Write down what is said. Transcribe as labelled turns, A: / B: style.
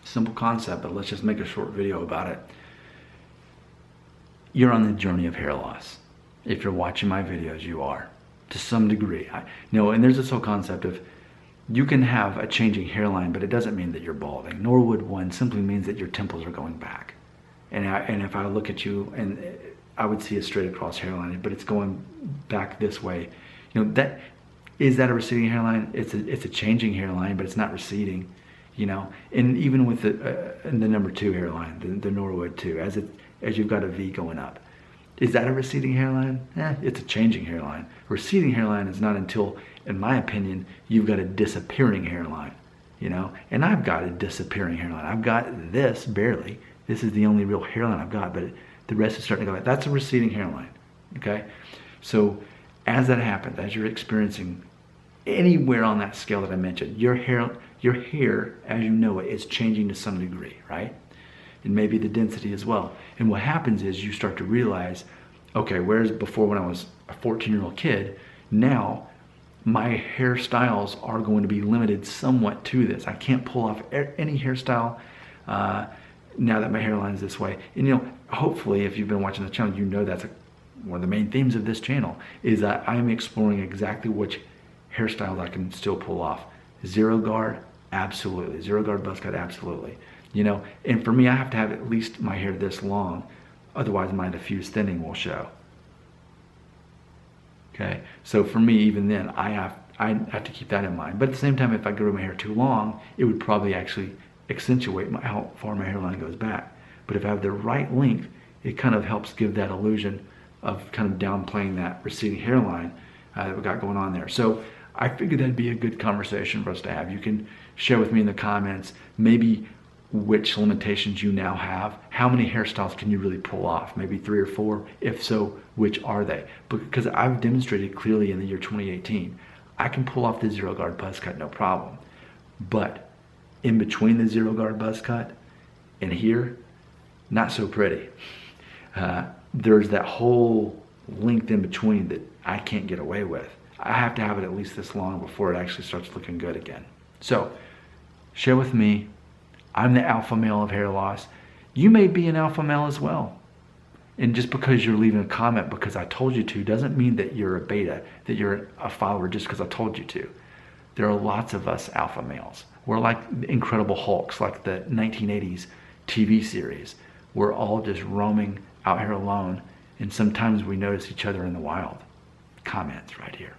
A: Simple concept, but let's just make a short video about it. You're on the journey of hair loss. If you're watching my videos, you are, to some degree. And there's this whole concept of you can have a changing hairline, but it doesn't mean that you're balding, nor would one. Simply means that your temples are going back. And if I look at you, and I would see a straight across hairline, but it's going back this way. That is that a receding hairline? It's a changing hairline, but it's not receding. And even with the number 2 hairline, the Norwood 2, as you've got a V going up, is that a receding hairline? It's a changing hairline. Receding hairline is not until, in my opinion, you've got a disappearing hairline. And I've got a disappearing hairline. I've got this barely. This is the only real hairline I've got, but the rest is starting to go back. That's a receding hairline. Okay, so as that happens, as you're experiencing anywhere on that scale that I mentioned, your hair, as you know it, is changing to some degree, right? And maybe the density as well. And what happens is you start to realize, okay, whereas before when I was a 14-year-old kid, now my hairstyles are going to be limited somewhat to this. I can't pull off any hairstyle now that my hairline is this way. And hopefully if you've been watching the channel, you know that's one of the main themes of this channel, is that I'm exploring exactly which hairstyles I can still pull off. Zero guard, absolutely. Zero guard buzz cut, absolutely. And for me, I have to have at least my hair this long, otherwise my diffuse thinning will show. Okay, so for me, even then, I have to keep that in mind. But at the same time, if I grew my hair too long, it would probably actually accentuate how far my hairline goes back. But if I have the right length, it kind of helps give that illusion of kind of downplaying that receding hairline that we got going on there. So I figured that'd be a good conversation for us to have. You can share with me in the comments maybe which limitations you now have. How many hairstyles can you really pull off? Maybe 3 or 4. If so, which are they? Because I've demonstrated clearly in the year 2018, I can pull off the zero guard buzz cut, no problem. But in between the zero guard buzz cut and here, not so pretty. There's that whole length in between that I can't get away with. I have to have it at least this long before it actually starts looking good again. So share with me. I'm the alpha male of hair loss. You may be an alpha male as well. And just because you're leaving a comment because I told you to doesn't mean that you're a beta, that you're a follower just because I told you to. There are lots of us alpha males. We're like Incredible Hulks, like the 1980s TV series. We're all just roaming out here alone, and sometimes we notice each other in the wild. Comments right here.